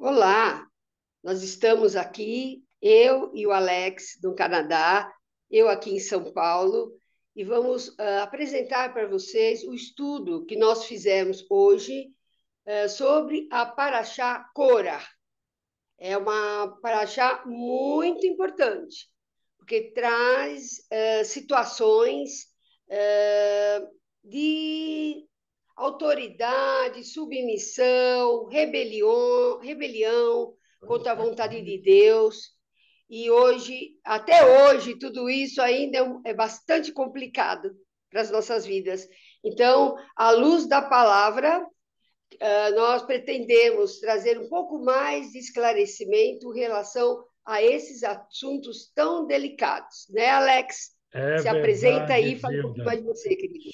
Olá, nós estamos aqui, eu e o Alex, do Canadá, eu aqui em São Paulo, e vamos apresentar para vocês o estudo que nós fizemos hoje sobre a Paraxá Cora. É uma paraxá muito importante, porque traz situações de autoridade, submissão, rebelião contra a vontade de Deus. E hoje, até hoje, tudo isso ainda é bastante complicado para as nossas vidas. Então, à luz da palavra, nós pretendemos trazer um pouco mais de esclarecimento em relação a esses assuntos tão delicados, né, Alex? É Se apresenta verdade, aí e fala um pouquinho mais Zilda. de você, querido.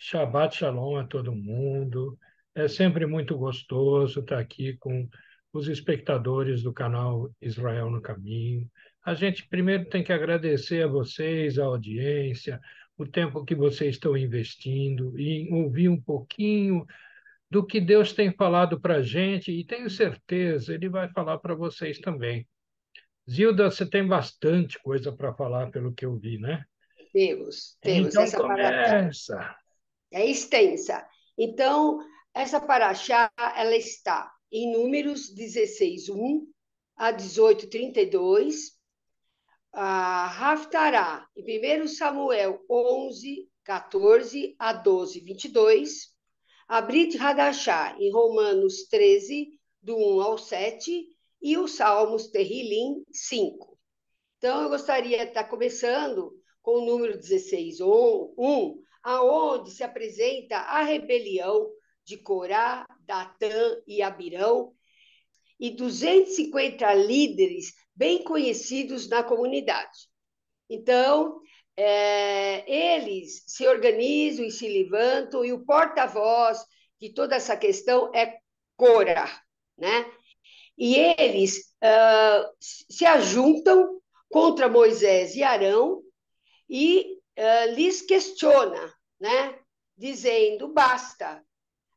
Shabbat Shalom a todo mundo. É sempre muito gostoso estar aqui com os espectadores do canal Israel no Caminho. A gente primeiro tem que agradecer a vocês, a audiência, o tempo que vocês estão investindo em ouvir um pouquinho do que Deus tem falado para a gente e tenho certeza Ele vai falar para vocês também. Zilda, você tem bastante coisa para falar pelo que eu vi, né? Temos. Então Essa paraxá começa. é extensa. Então, essa paraxá, ela está em Números 16:1 a 18:32, a Haftará, em 1 Samuel 11:14 a 12:22, a Brit Hadashá, em Romanos 13, do 1 ao 7, e os Salmos Terrilim 5. Então, eu gostaria de estar começando com o número 16:1, aonde se apresenta a rebelião de Corá, Datã e Abirão, e 250 líderes bem conhecidos na comunidade. Então, eles se organizam e se levantam, e o porta-voz de toda essa questão é Cora, né? E eles se ajuntam contra Moisés e Arão e lhes questiona, né? Dizendo: basta,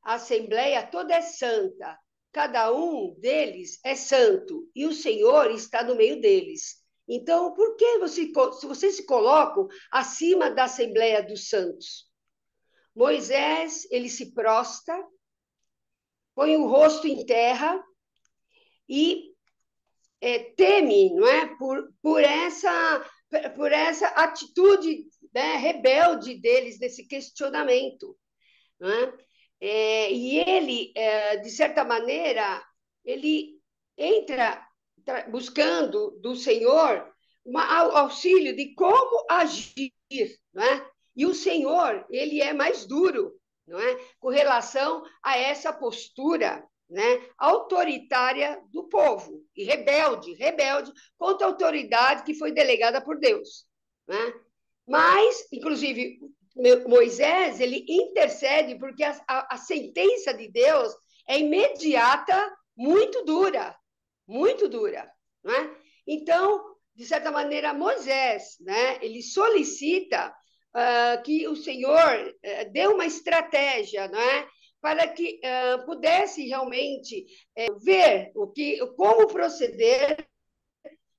a assembleia toda é santa, cada um deles é santo e o Senhor está no meio deles. Então, por que vocês se colocam acima da assembleia dos santos? Moisés, ele se prostra, põe o rosto em terra e teme, não é, por essa atitude, né, rebelde deles nesse questionamento, não é? E ele, de certa maneira, ele entra buscando do Senhor um auxílio de como agir, não é? E o Senhor, ele é mais duro, não é? Com relação a essa postura, né, autoritária do povo e rebelde contra a autoridade que foi delegada por Deus, né? Mas, inclusive, Moisés, ele intercede porque a sentença de Deus é imediata, muito dura, né? Então, de certa maneira, Moisés, né, ele solicita que o Senhor dê uma estratégia, né, para que pudesse realmente ver como proceder,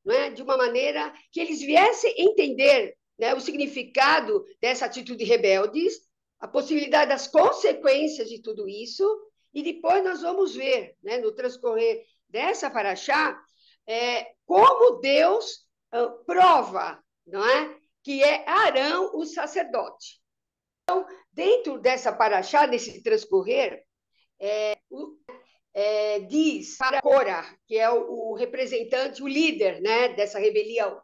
né, de uma maneira que eles viessem entender, né, o significado dessa atitude rebeldes, a possibilidade das consequências de tudo isso, e depois nós vamos ver, né, no transcorrer dessa paraxá, como Deus prova, não é, que é Arão o sacerdote. Dentro dessa paraxá, nesse transcorrer, diz para Cora, que é o representante, o líder, né, dessa rebelião: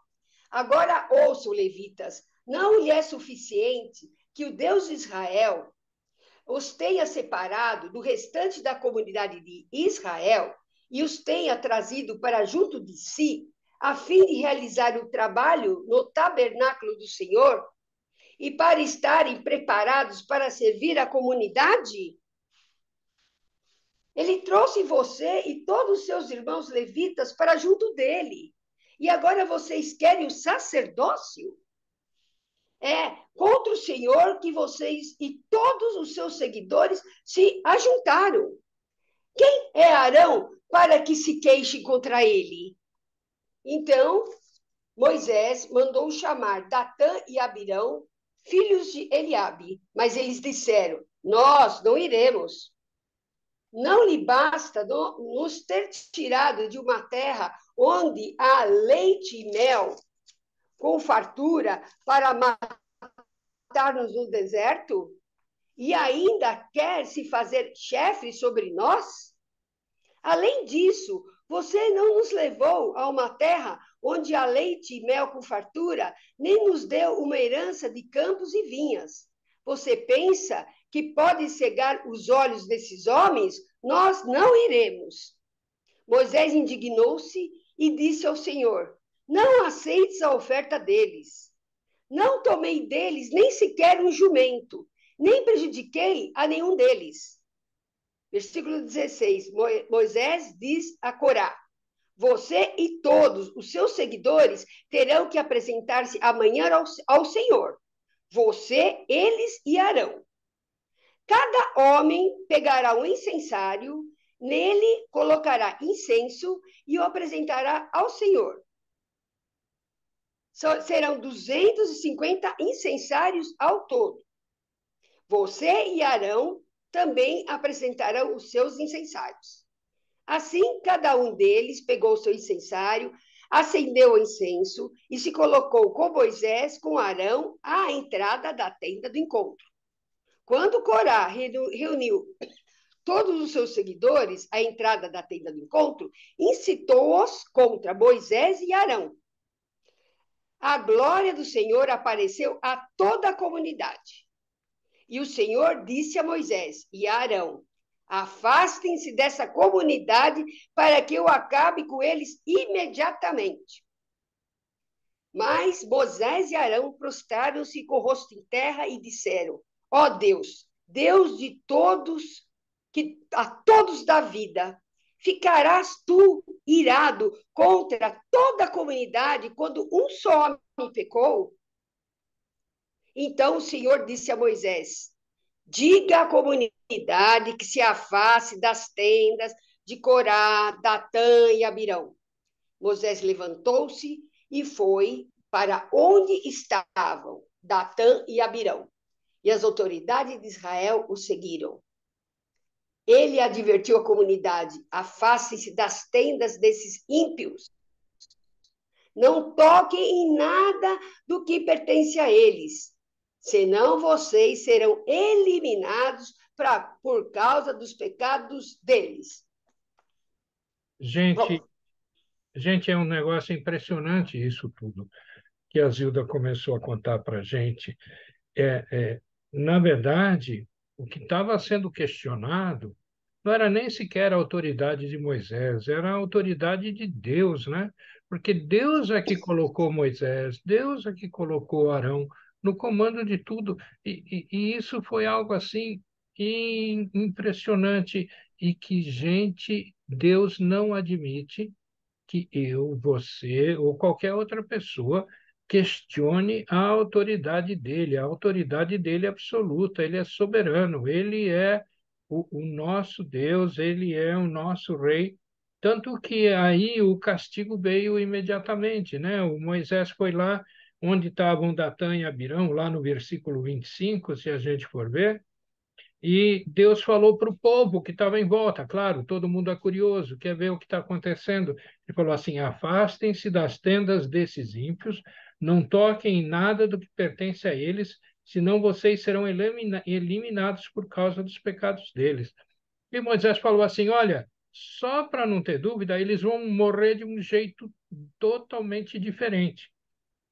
agora ouçam, levitas, não lhe é suficiente que o Deus de Israel os tenha separado do restante da comunidade de Israel e os tenha trazido para junto de si, a fim de realizar o trabalho no tabernáculo do Senhor e para estarem preparados para servir a comunidade? Ele trouxe você e todos os seus irmãos levitas para junto dele. E agora vocês querem o sacerdócio? É contra o Senhor que vocês e todos os seus seguidores se ajuntaram. Quem é Arão para que se queixem contra ele. Então, Moisés mandou chamar Datã e Abirão, filhos de Eliabe, mas eles disseram: nós não iremos. Não lhe basta nos ter tirado de uma terra onde há leite e mel, com fartura, para matar-nos no deserto? E ainda quer se fazer chefe sobre nós? Além disso, você não nos levou a uma terra onde há leite e mel com fartura, nem nos deu uma herança de campos e vinhas. Você pensa que pode cegar os olhos desses homens? Nós não iremos. Moisés indignou-se e disse ao Senhor: não aceites a oferta deles. Não tomei deles nem sequer um jumento, nem prejudiquei a nenhum deles. Versículo 16: Moisés diz a Corá: você e todos os seus seguidores terão que apresentar-se amanhã ao Senhor. Você, eles e Arão. Cada homem pegará um incensário, nele colocará incenso e o apresentará ao Senhor. Serão 250 incensários ao todo. Você e Arão também apresentarão os seus incensários. Assim, cada um deles pegou seu incensário, acendeu o incenso e se colocou com Moisés, com Arão, à entrada da tenda do encontro. Quando Corá reuniu todos os seus seguidores à entrada da tenda do encontro, incitou-os contra Moisés e Arão. A glória do Senhor apareceu a toda a comunidade. E o Senhor disse a Moisés e a Arão: afastem-se dessa comunidade para que eu acabe com eles imediatamente. Mas Moisés e Arão prostraram-se com o rosto em terra e disseram: ó Deus, Deus de todos, que a todos dá vida, ficarás tu irado contra toda a comunidade quando um só homem pecou? Então o Senhor disse a Moisés: diga à comunidade que se afaste das tendas de Corá, Datã e Abirão. Moisés levantou-se e foi para onde estavam Datã e Abirão. E as autoridades de Israel o seguiram. Ele advertiu a comunidade: afastem-se das tendas desses ímpios. Não toquem em nada do que pertence a eles, senão vocês serão eliminados por causa dos pecados deles. Gente, gente, é um negócio impressionante isso tudo que a Zilda começou a contar para a gente. Na verdade, o que estava sendo questionado não era nem sequer a autoridade de Moisés, era a autoridade de Deus, né? Porque Deus é que colocou Moisés, Deus é que colocou Arão no comando de tudo. E isso foi algo assim impressionante e que, gente, Deus não admite que eu, você ou qualquer outra pessoa questione a autoridade dele. A autoridade dele é absoluta, ele é soberano, ele é o nosso Deus, ele é o nosso rei. Tanto que aí o castigo veio imediatamente, né? O Moisés foi lá onde estavam Datã e Abirão, lá no versículo 25, se a gente for ver, e Deus falou para o povo que estava em volta, claro, todo mundo é curioso, quer ver o que está acontecendo. Ele falou assim: afastem-se das tendas desses ímpios, não toquem em nada do que pertence a eles, senão vocês serão eliminados por causa dos pecados deles. E Moisés falou assim: olha, só para não ter dúvida, eles vão morrer de um jeito totalmente diferente.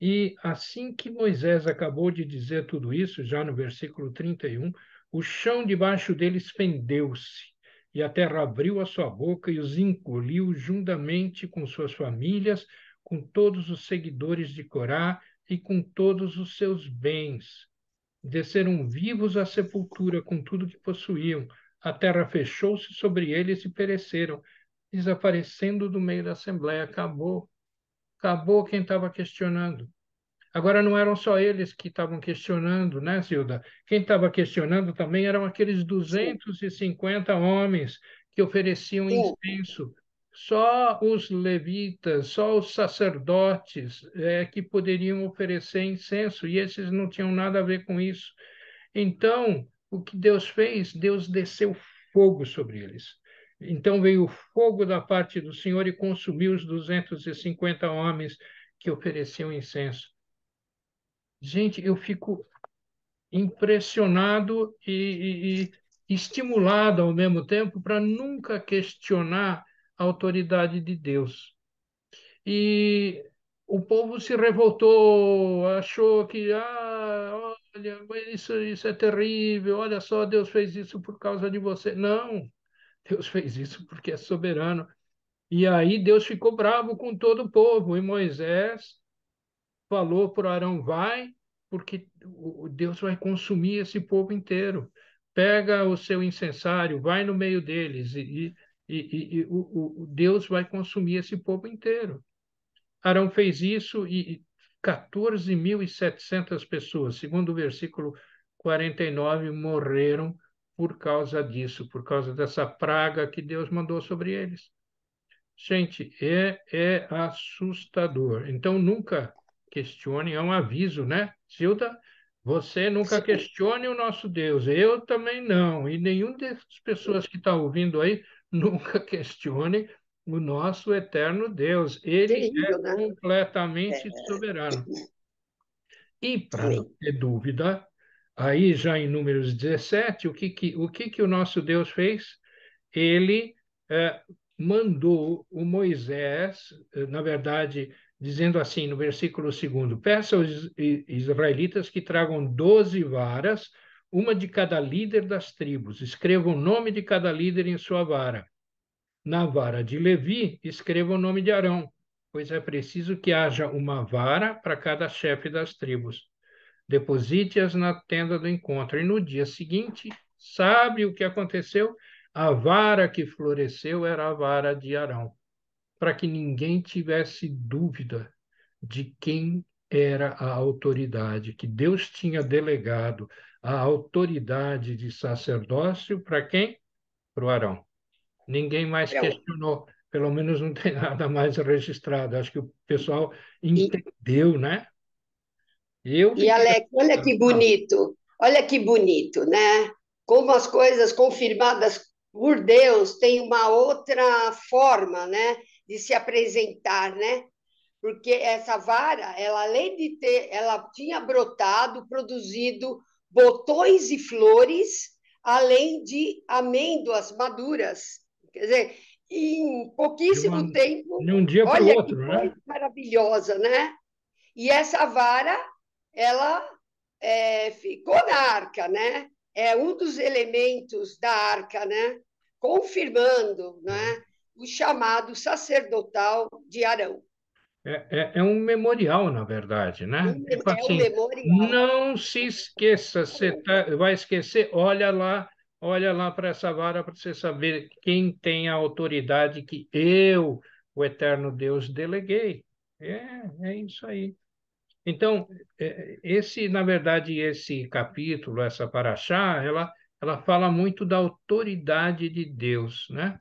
E assim que Moisés acabou de dizer tudo isso, já no versículo 31, o chão debaixo deles fendeu-se, e a terra abriu a sua boca e os engoliu juntamente com suas famílias, com todos os seguidores de Corá e com todos os seus bens. Desceram vivos à sepultura com tudo que possuíam. A terra fechou-se sobre eles e pereceram, desaparecendo do meio da assembleia. Acabou quem estava questionando. Agora, não eram só eles que estavam questionando, né, Zilda? Quem estava questionando também eram aqueles Sim, 250 homens que ofereciam sim. incenso só os levitas, só os sacerdotes que poderiam oferecer incenso, e esses não tinham nada a ver com isso. Então, o que Deus fez? Deus desceu fogo sobre eles. Então veio o fogo da parte do Senhor e consumiu os 250 homens que ofereciam incenso. Gente, eu fico impressionado e estimulado ao mesmo tempo para nunca questionar a autoridade de Deus. E o povo se revoltou, achou que, olha, isso é terrível, olha só, Deus fez isso por causa de você. Não, Deus fez isso porque é soberano. E aí Deus ficou bravo com todo o povo, e Moisés falou para Arão, vai, porque o Deus vai consumir esse povo inteiro. Pega o seu incensário, vai no meio deles, e o Deus vai consumir esse povo inteiro. Arão fez isso e 14.700 pessoas, segundo o versículo 49, morreram por causa disso, por causa dessa praga que Deus mandou sobre eles. Gente, é assustador. Então, nunca questione, é um aviso, né? Zilda, você nunca Sim, questione o nosso Deus. Eu também não. E nenhuma dessas pessoas que estão ouvindo aí nunca questione o nosso eterno Deus. Ele é terrível, né? completamente É, soberano. E, para não amém. ter dúvida, aí já em Números 17, o que que o nosso Deus fez? Ele eh, mandou o Moisés, na verdade, dizendo assim, no versículo 2, peça aos israelitas que tragam 12 varas, uma de cada líder das tribos. Escreva o nome de cada líder em sua vara. Na vara de Levi, escreva o nome de Arão, pois é preciso que haja uma vara para cada chefe das tribos. Deposite-as na tenda do encontro. E no dia seguinte, sabe o que aconteceu? A vara que floresceu era a vara de Arão, para que ninguém tivesse dúvida de quem era a autoridade, que Deus tinha delegado a autoridade de sacerdócio para quem? Para o Arão. Ninguém mais Então, questionou, pelo menos não tem nada mais registrado. Acho que o pessoal e, entendeu, né? Eu e fiquei Alex, assustado. olha que bonito, né? Como as coisas confirmadas por Deus têm uma outra forma, né, de se apresentar, né? Porque essa vara, ela além de ter, ela tinha brotado, produzido botões e flores, além de amêndoas maduras. Quer dizer, em De, uma, pouquíssimo tempo, de um dia para o olha que outro, coisa né? maravilhosa, né? E essa vara, ela ficou na arca, né? É um dos elementos da arca, né? Confirmando, né? O chamado sacerdotal de Arão. É um memorial, na verdade, né? Tipo É um assim, memorial. não se esqueça, você vai esquecer, olha lá para essa vara para você saber quem tem a autoridade que eu, o eterno Deus, deleguei. É isso aí. Então, na verdade, esse capítulo, essa paraxá, ela fala muito da autoridade de Deus, né?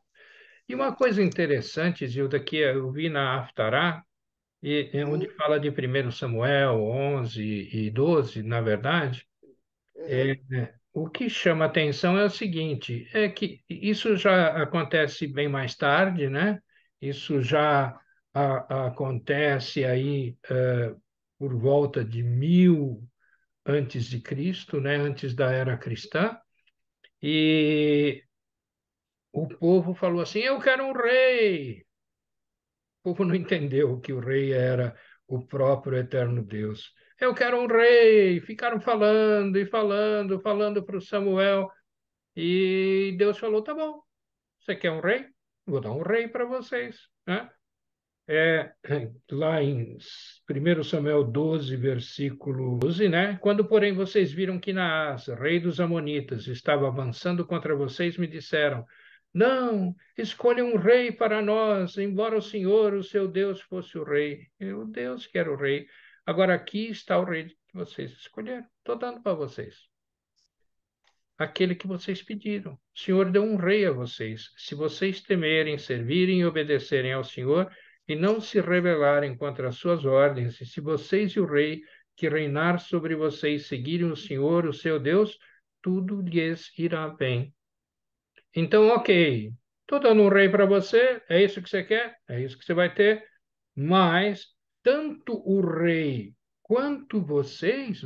E uma coisa interessante, Zilda, que eu vi na Haftará, onde Uhum, fala de 1 Samuel 11 e 12, na verdade, uhum. o que chama atenção é o seguinte, é que isso já acontece bem mais tarde, né? Isso já acontece aí por volta de 1000 antes de Cristo, né? Antes da era cristã, e o povo falou assim, eu quero um rei. O povo não entendeu que o rei era o próprio eterno Deus. Eu quero um rei. Ficaram falando e falando, falando para o Samuel. E Deus falou: tá bom, você quer um rei? Vou dar um rei para vocês, né? É, lá em 1 Samuel 12, versículo 12, né? Quando, porém, vocês viram que Naás, rei dos Amonitas, estava avançando contra vocês, me disseram: não, escolha um rei para nós, embora o Senhor, o seu Deus, fosse o rei. O Deus que era o rei. Agora aqui está o rei que vocês escolheram. Estou dando para vocês. aquele que vocês pediram. O Senhor deu um rei a vocês. Se vocês temerem, servirem e obedecerem ao Senhor e não se rebelarem contra as suas ordens, e se vocês e o rei que reinar sobre vocês seguirem o Senhor, o seu Deus, tudo lhes irá bem. Então, ok, estou dando um rei para você, é isso que você quer? É isso que você vai ter. Mas tanto o rei quanto vocês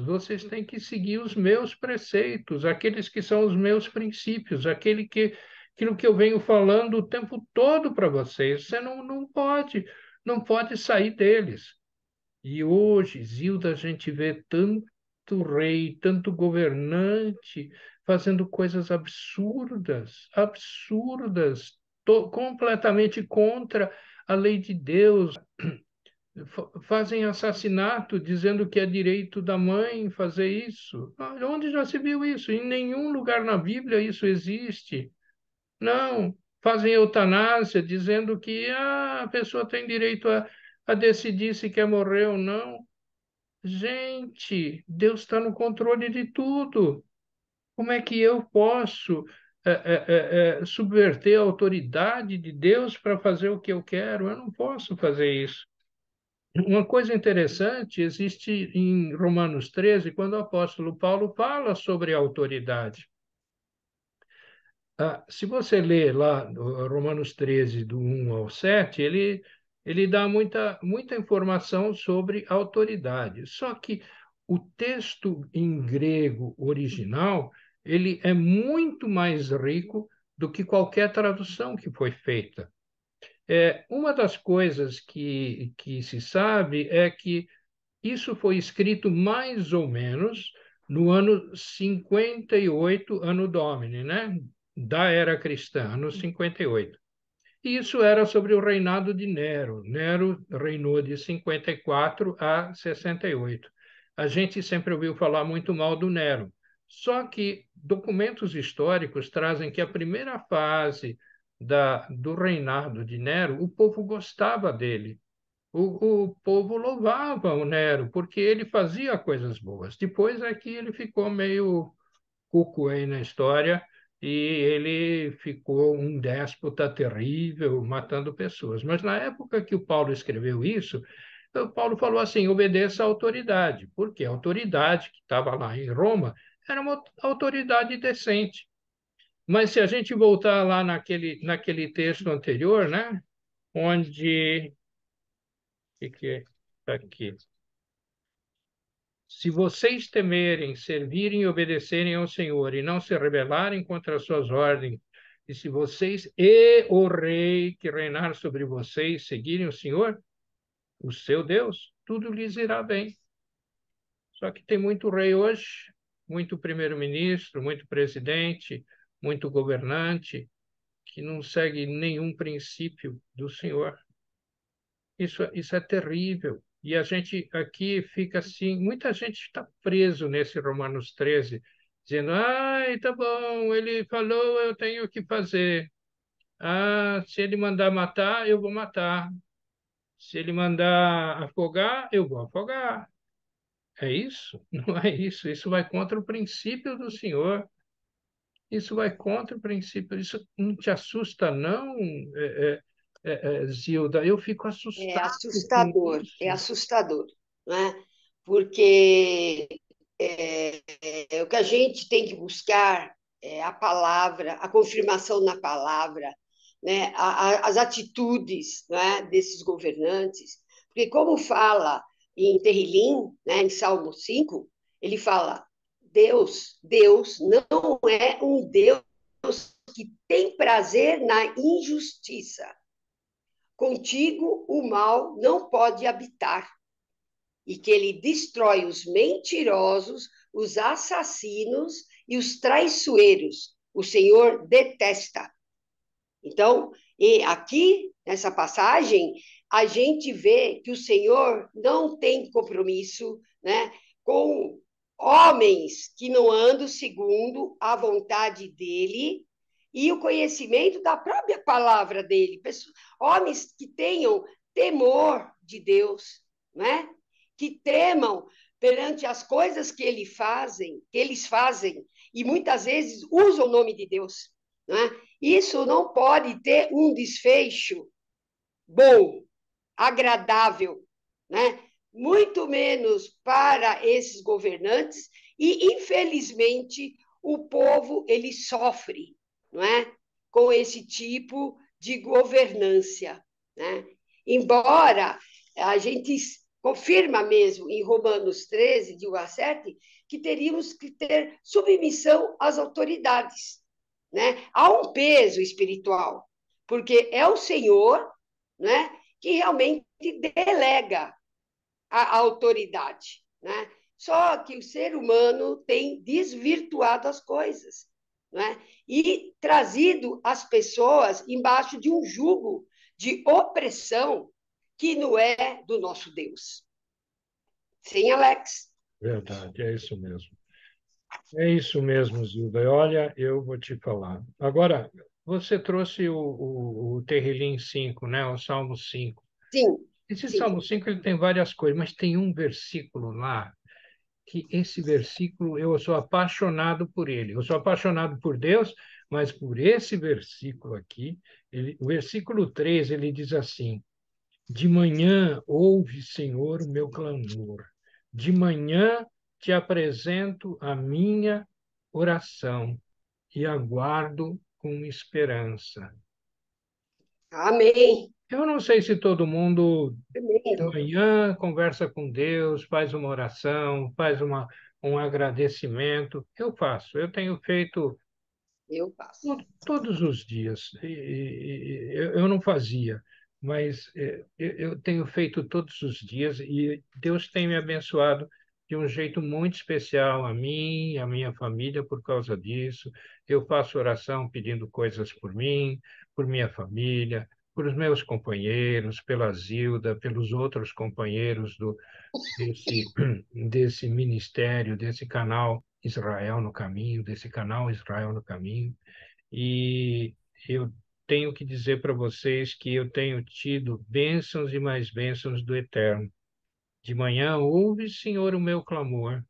têm que seguir os meus preceitos, aqueles que são os meus princípios, aquilo que eu venho falando o tempo todo para vocês. Você não pode sair deles. E hoje, Zilda, a gente vê tanto rei, tanto governante fazendo coisas absurdas, absurdas, completamente contra a lei de Deus. Fazem assassinato dizendo que é direito da mãe fazer isso. Onde já se viu isso? Em nenhum lugar na Bíblia isso existe. Não. Fazem eutanásia dizendo que a pessoa tem direito a decidir se quer morrer ou não. Gente, Deus está no controle de tudo. Como é que eu posso subverter a autoridade de Deus para fazer o que eu quero? Eu não posso fazer isso. Uma coisa interessante existe em Romanos 13, quando o apóstolo Paulo fala sobre a autoridade. Se você ler lá Romanos 13, do 1 ao 7, ele dá muita informação sobre autoridade. Só que o texto em grego original, ele é muito mais rico do que qualquer tradução que foi feita. Uma das coisas que se sabe é que isso foi escrito mais ou menos no ano 58, Anno Domini, né? Da era cristã, ano 58. E isso era sobre o reinado de Nero. Nero reinou de 54 a 68. A gente sempre ouviu falar muito mal do Nero. Só que documentos históricos trazem que a primeira fase do reinado de Nero, o povo gostava dele. O povo louvava o Nero, porque ele fazia coisas boas. Depois é que ele ficou meio cuco aí na história e ele ficou um déspota terrível, matando pessoas. Mas na época que o Paulo escreveu isso, o Paulo falou assim: obedeça à autoridade, porque a autoridade que estava lá em Roma era uma autoridade decente. Mas se a gente voltar lá naquele texto anterior, né, onde que é aqui? Se vocês temerem, servirem e obedecerem ao Senhor e não se rebelarem contra as suas ordens, e se vocês e o rei que reinar sobre vocês seguirem o Senhor, o seu Deus, tudo lhes irá bem. Só que tem muito rei hoje, muito primeiro-ministro, muito presidente, muito governante, que não segue nenhum princípio do Senhor. Isso é terrível. E a gente aqui fica assim, muita gente está preso nesse Romanos 13, dizendo, ai, tá bom, ele falou, eu tenho que fazer. Se ele mandar matar, eu vou matar. Se ele mandar afogar, eu vou afogar. É isso? Não é isso. Isso vai contra o princípio do Senhor. Isso vai contra o princípio. Isso não te assusta, não, Zilda? Eu fico assustado com É isso. assustador, né? Porque o que a gente tem que buscar é a palavra, a confirmação na palavra, né? As atitudes, né, desses governantes. Porque como fala em Terrilim, né, em Salmo 5, ele fala, Deus não é um Deus que tem prazer na injustiça. Contigo o mal não pode habitar, e que ele destrói os mentirosos, os assassinos e os traiçoeiros. O Senhor detesta. Então, e aqui nessa passagem, a gente vê que o Senhor não tem compromisso, né, com homens que não andam segundo a vontade dele e o conhecimento da própria palavra dele. Homens que tenham temor de Deus, né? Que temam perante as coisas que eles fazem e muitas vezes usa o nome de Deus. Né? Isso não pode ter um desfecho bom, agradável, né? Muito menos para esses governantes, e infelizmente o povo ele sofre, não é? Com esse tipo de governância, né? Embora a gente confirma mesmo em Romanos 13, de 1 a 7, que teríamos que ter submissão às autoridades, né? Há um peso espiritual, porque é o Senhor, né, que realmente delega a autoridade, né? Só que o ser humano tem desvirtuado as coisas, né? E trazido as pessoas embaixo de um jugo de opressão que não é do nosso Deus. Sim, Alex? Verdade, é isso mesmo. É isso mesmo, Zilda. E olha, eu vou te falar. Agora, você trouxe o Terrilim 5, né? O Salmo 5. Sim, Esse sim. Salmo 5 ele tem várias coisas, mas tem um versículo lá que esse versículo eu sou apaixonado por ele. Eu sou apaixonado por Deus, mas por esse versículo aqui, o versículo 3, ele diz assim: De manhã ouve, Senhor, o meu clamor. De manhã te apresento a minha oração e aguardo com esperança. Amém. Eu não sei se todo mundo de Tremendo. manhã conversa com Deus, faz uma oração, um agradecimento. Eu faço, eu tenho feito Eu passo. todos os dias. Eu não fazia, mas eu tenho feito todos os dias e Deus tem me abençoado de um jeito muito especial a mim, a minha família, por causa disso. Eu faço oração pedindo coisas por mim, por minha família, por os meus companheiros, pela Zilda, pelos outros companheiros desse, desse ministério, desse canal Israel no Caminho, desse canal Israel no Caminho. E eu tenho que dizer para vocês que eu tenho tido bênçãos e mais bênçãos do Eterno. De manhã ouve, Senhor, o meu clamor.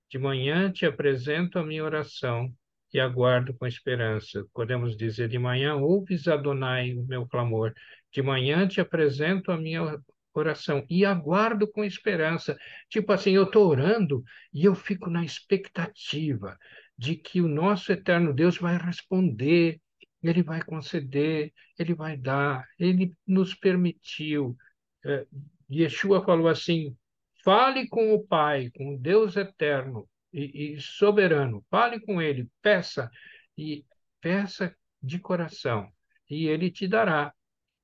De manhã te apresento a minha oração e aguardo com esperança. Podemos dizer, de manhã ouves, Adonai, o meu clamor. De manhã te apresento a minha oração e aguardo com esperança. Tipo assim, eu estou orando e eu fico na expectativa de que o nosso eterno Deus vai responder, ele vai conceder, ele vai dar, ele nos permitiu. Eh, Yeshua falou assim: fale com o Pai, com o Deus eterno e soberano. Fale com Ele, e peça de coração, e Ele te dará.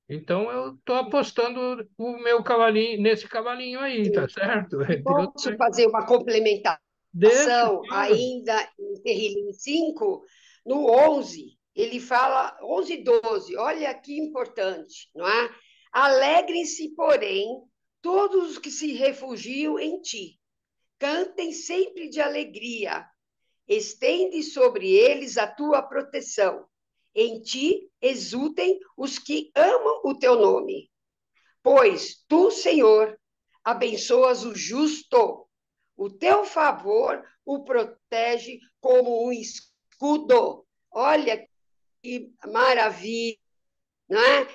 Então eu estou apostando o meu cavalinho nesse cavalinho aí, tá Sim. certo? E Deus posso fazer uma deixa, complementação claro. ainda em Terrilim 5, no 11, ele fala 11 e 12, olha que importante, não é? Alegrem-se, porém, todos os que se refugiam em ti, cantem sempre de alegria, estende sobre eles a tua proteção, em ti exultem os que amam o teu nome. Pois tu, Senhor, abençoas o justo, o teu favor o protege como um escudo. Olha que maravilha, não é?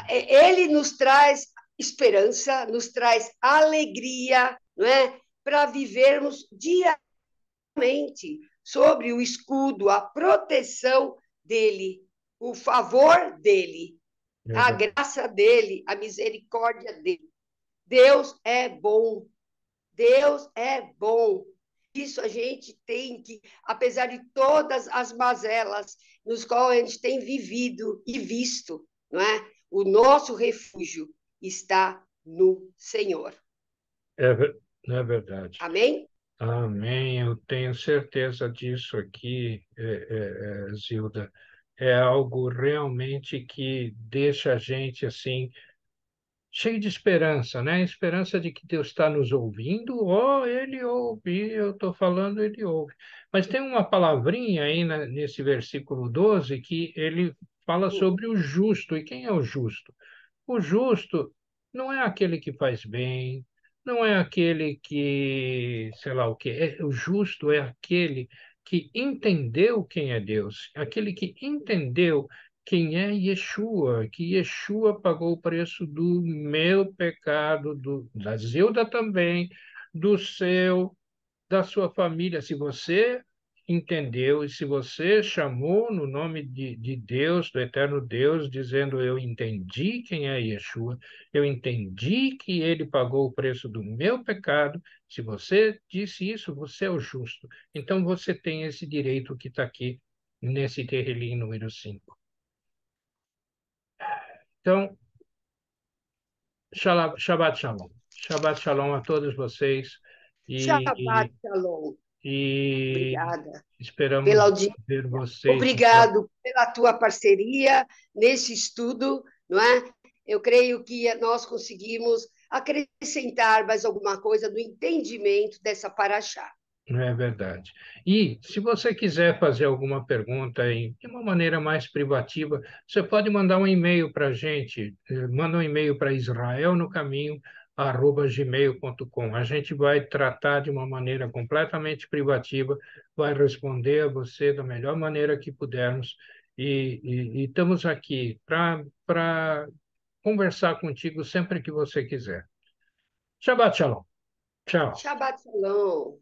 É, Ele nos traz esperança, nos traz alegria, não é? Para vivermos diariamente sobre o escudo, a proteção dele, o favor dele, é a verdade. graça dele, a misericórdia dele. Deus é bom. Deus é bom. Isso a gente tem que, apesar de todas as mazelas nos quais a gente tem vivido e visto, não é? O nosso refúgio está no Senhor. É verdade. Amém? Amém, eu tenho certeza disso aqui, Zilda. É algo realmente que deixa a gente assim, cheio de esperança, né? Esperança de que Deus está nos ouvindo, Ele ouve, eu estou falando, Ele ouve. Mas tem uma palavrinha aí nesse versículo 12 que ele fala sobre o justo. E quem é o justo? O justo não é aquele que faz bem, não é aquele que, sei lá o quê. O justo é aquele que entendeu quem é Deus, aquele que entendeu quem é Yeshua, que Yeshua pagou o preço do meu pecado, da Zilda também, do seu, da sua família. Se você entendeu e se você chamou no nome de Deus, do eterno Deus, dizendo: Eu entendi quem é Yeshua, eu entendi que ele pagou o preço do meu pecado. Se você disse isso, você é o justo. Então você tem esse direito que está aqui nesse terrelim número 5. Então, Shabbat Shalom. Shabbat Shalom a todos vocês Shabbat e, Shalom. e Obrigada pela esperamos audiência. ver vocês no próximo. Obrigado pela tua parceria nesse estudo, não é? Eu creio que nós conseguimos acrescentar mais alguma coisa no entendimento dessa paraxá. Não é verdade. E se você quiser fazer alguma pergunta de uma maneira mais privativa, você pode mandar um e-mail para a gente. Manda um e-mail para israelnocaminho@gmail.com. A gente vai tratar de uma maneira completamente privativa, vai responder a você da melhor maneira que pudermos. E estamos aqui para conversar contigo sempre que você quiser. Shabbat Shalom. Tchau. Shabbat Shalom.